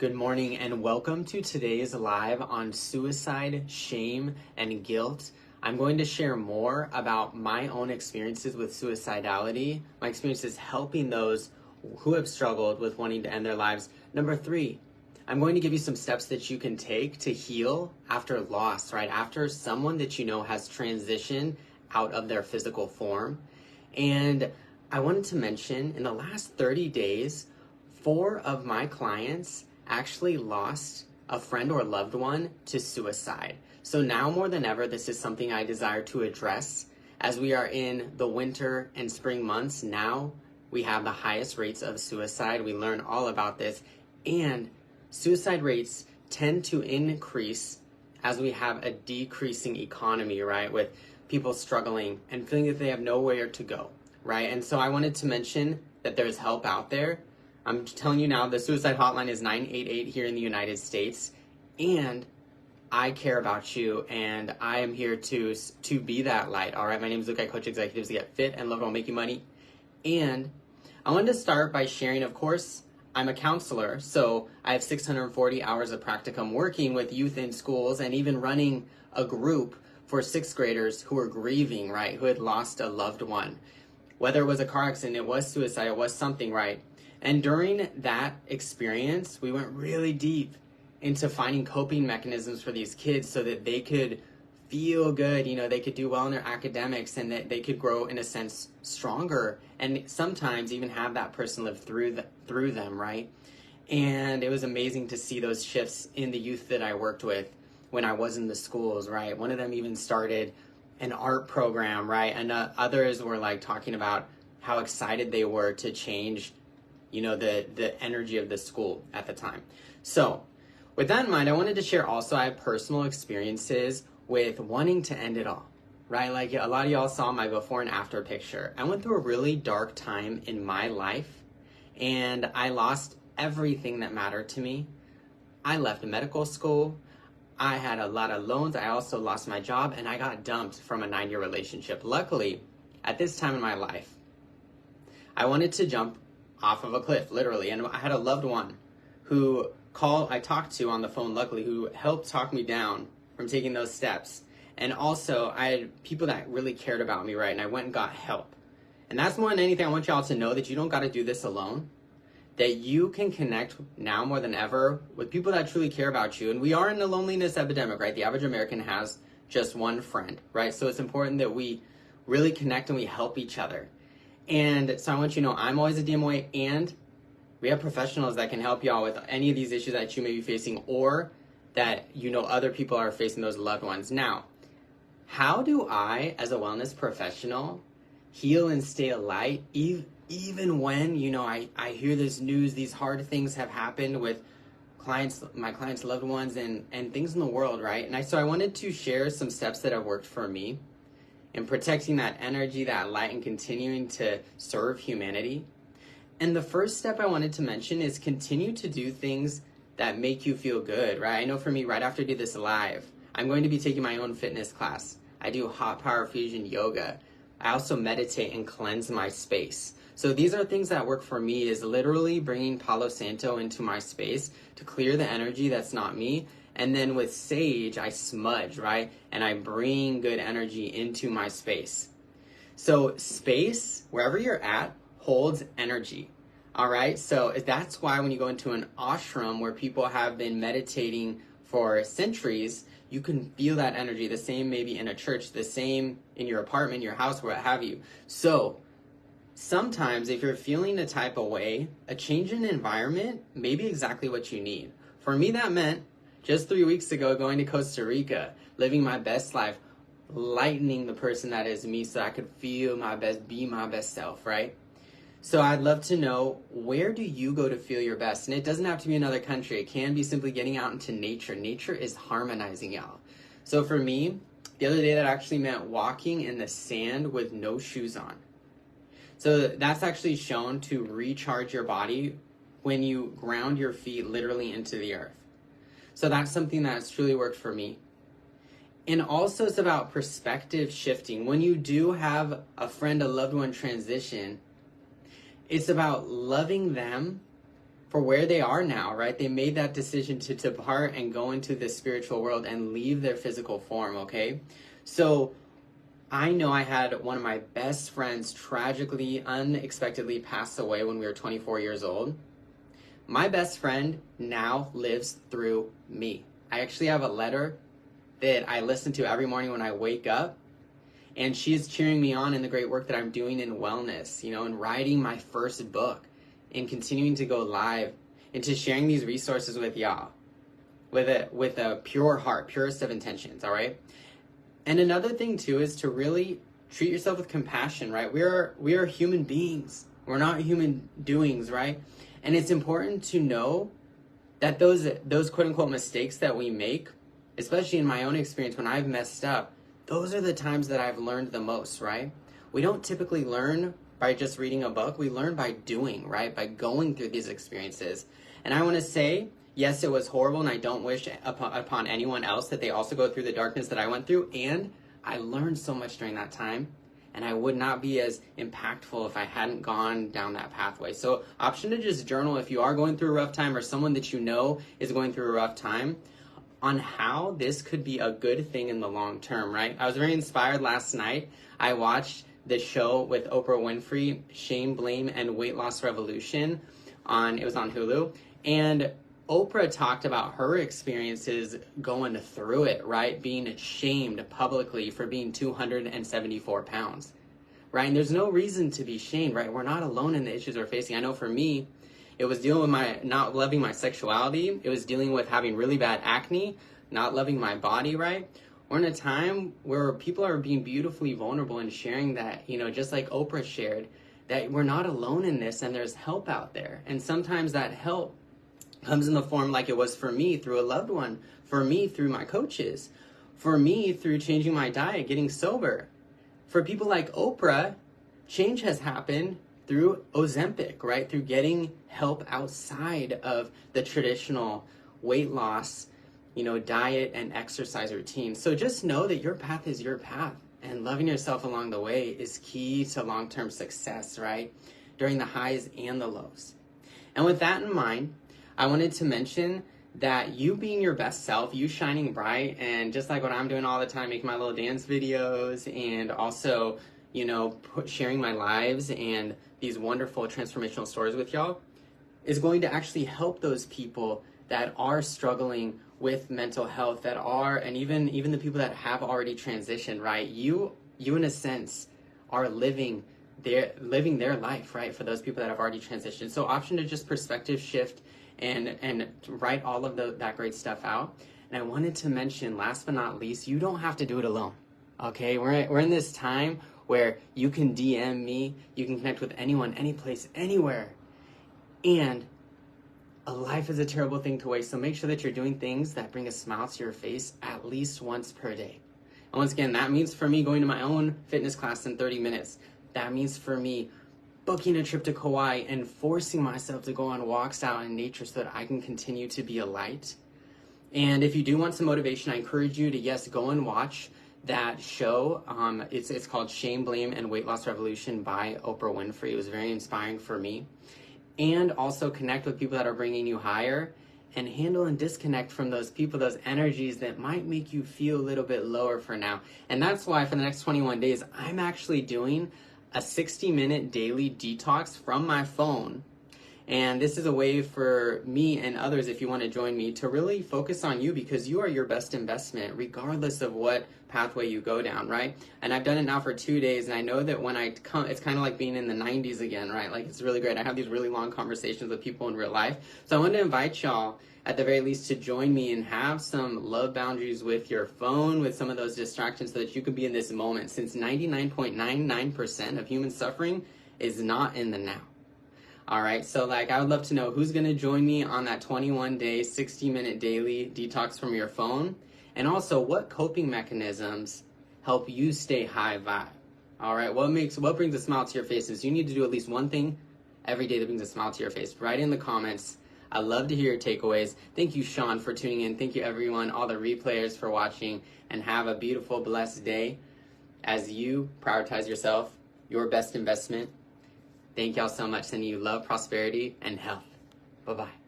Good morning and welcome to today's live on suicide, shame, and guilt. I'm going to share more about my own experiences with suicidality, my experiences helping those who have struggled with wanting to end their lives. Number 3, I'm going to give you some steps that you can take to heal after loss, right? After someone that you know has transitioned out of their physical form. And I wanted to mention in the last 30 days, 4 of my clients actually lost a friend or loved one to suicide. So now more than ever, this is something I desire to address. As we are in the winter and spring months, now we have the highest rates of suicide. We learn all about this. And suicide rates tend to increase as we have a decreasing economy, right? With people struggling and feeling that they have nowhere to go, right? And so I wanted to mention that there's help out there. I'm telling you now, the suicide hotline is 988 here in the United States, and I care about you, and I am here to be that light, all right? My name is Luke. I coach executives to get fit and love while making money, and I wanted to start by sharing, of course, I'm a counselor, so I have 640 hours of practicum working with youth in schools and even running a group for 6th graders who are grieving, right, who had lost a loved one. Whether it was a car accident, it was suicide, it was something, right? And during that experience, we went really deep into finding coping mechanisms for these kids so that they could feel good, they could do well in their academics and that they could grow, in a sense, stronger and sometimes even have that person live through them, right? And it was amazing to see those shifts in the youth that I worked with when I was in the schools, right? One of them even started an art program, right? And others were like talking about how excited they were to change the energy of the school at the time. So with that in mind, I wanted to share also, I have personal experiences with wanting to end it all, right? Like a lot of y'all saw my before and after picture. I went through a really dark time in my life and I lost everything that mattered to me. I left medical school. I had a lot of loans. I also lost my job and I got dumped from a 9-year relationship. Luckily, at this time in my life, I wanted to jump off of a cliff, literally. And I had a loved one who I talked to on the phone, luckily, who helped talk me down from taking those steps. And also, I had people that really cared about me, right? And I went and got help. And that's more than anything, I want y'all to know that you don't got to do this alone. That you can connect now more than ever with people that truly care about you. And we are in a loneliness epidemic, right? The average American has just one friend, right? So it's important that we really connect and we help each other. And so I want you to know I'm always a DMOA, and we have professionals that can help y'all with any of these issues that you may be facing or that other people are facing, those loved ones. Now, how do I, as a wellness professional, heal and stay light even when, I hear this news, these hard things have happened with my clients' loved ones and things in the world, right? And so I wanted to share some steps that have worked for me in protecting that energy, that light, and continuing to serve humanity. And the first step I wanted to mention is continue to do things that make you feel good, right? I know for me, right after I do this live, I'm going to be taking my own fitness class. I do hot power fusion yoga. I also meditate and cleanse my space. So these are things that work for me, is literally bringing Palo Santo into my space to clear the energy that's not me. And then with sage, I smudge, right? And I bring good energy into my space. So space, wherever you're at, holds energy, all right? So that's why when you go into an ashram where people have been meditating for centuries, you can feel that energy. The same maybe in a church, the same in your apartment, your house, what have you. So sometimes if you're feeling a type of way, a change in environment may be exactly what you need. For me, that meant just 3 weeks ago, going to Costa Rica, living my best life, lightening the person that is me so I could feel my best, be my best self, right? So I'd love to know, where do you go to feel your best? And it doesn't have to be another country. It can be simply getting out into nature. Nature is harmonizing, y'all. So for me, the other day that actually meant walking in the sand with no shoes on. So that's actually shown to recharge your body when you ground your feet literally into the earth. So that's something that's truly worked for me. And also it's about perspective shifting. When you do have a friend, a loved one transition, it's about loving them for where they are now, right? They made that decision to depart and go into the spiritual world and leave their physical form, okay? So I know I had one of my best friends tragically, unexpectedly pass away when we were 24 years old. My best friend now lives through me. I actually have a letter that I listen to every morning when I wake up, and she's cheering me on in the great work that I'm doing in wellness, and writing my first book, and continuing to go live, into sharing these resources with y'all with a pure heart, purest of intentions, all right? And another thing too is to really treat yourself with compassion, right? We are human beings. We're not human doings, right? And it's important to know that those quote unquote mistakes that we make, especially in my own experience when I've messed up, those are the times that I've learned the most, right? We don't typically learn by just reading a book. We learn by doing, right? By going through these experiences. And I want to say, yes, it was horrible, and I don't wish upon anyone else that they also go through the darkness that I went through. And I learned so much during that time, and I would not be as impactful if I hadn't gone down that pathway. So option to just journal if you are going through a rough time, or someone that you know is going through a rough time, on how this could be a good thing in the long term, right? I was very inspired last night. I watched the show with Oprah Winfrey, Shame, Blame, and Weight Loss Revolution. It was on Hulu. And Oprah talked about her experiences going through it, right? Being shamed publicly for being 274 pounds, right? And there's no reason to be shamed, right? We're not alone in the issues we're facing. I know for me, it was dealing with my not loving my sexuality. It was dealing with having really bad acne, not loving my body, right? We're in a time where people are being beautifully vulnerable and sharing that, just like Oprah shared, that we're not alone in this and there's help out there. And sometimes that help comes in the form, like it was for me, through a loved one, for me, through my coaches, for me, through changing my diet, getting sober. For people like Oprah, change has happened through Ozempic, right? Through getting help outside of the traditional weight loss, diet and exercise routine. So just know that your path is your path, and loving yourself along the way is key to long-term success, right? During the highs and the lows. And with that in mind, I wanted to mention that you being your best self, you shining bright, and just like what I'm doing all the time, making my little dance videos, and also, sharing my lives and these wonderful transformational stories with y'all, is going to actually help those people that are struggling with mental health, and even the people that have already transitioned, right? You in a sense are living their life, right? For those people that have already transitioned. So option to just perspective shift and write all of that great stuff out. And I wanted to mention, last but not least, you don't have to do it alone. Okay, we're in this time where you can DM me, you can connect with anyone, any place, anywhere. And a life is a terrible thing to waste, so make sure that you're doing things that bring a smile to your face at least once per day. And once again, that means for me going to my own fitness class in 30 minutes. That means for me booking a trip to Kauai and forcing myself to go on walks out in nature so that I can continue to be a light. And if you do want some motivation, I encourage you to, yes, go and watch that show. It's called Shame, Blame, and Weight Loss Revolution by Oprah Winfrey. It was very inspiring for me. And also connect with people that are bringing you higher, and handle and disconnect from those people, those energies that might make you feel a little bit lower for now. And that's why for the next 21 days, I'm actually doing a 60-minute daily detox from my phone. And this is a way for me and others, if you want to join me, to really focus on you, because you are your best investment, regardless of what pathway you go down, right? And I've done it now for 2 days, and I know that when I come, it's kind of like being in the 90s again, right? Like, it's really great. I have these really long conversations with people in real life. So I wanted to invite y'all, at the very least, to join me and have some love boundaries with your phone, with some of those distractions, so that you can be in this moment, since 99.99% of human suffering is not in the now. All right, so I would love to know who's going to join me on that 21-day, 60-minute daily detox from your phone. And also, what coping mechanisms help you stay high vibe? All right, what brings a smile to your face? Is you need to do at least one thing every day that brings a smile to your face. Write in the comments. I love to hear your takeaways. Thank you, Sean, for tuning in. Thank you, everyone, all the replayers for watching. And have a beautiful, blessed day as you prioritize yourself, your best investment. Thank y'all so much. Sending you love, prosperity, and health. Bye bye.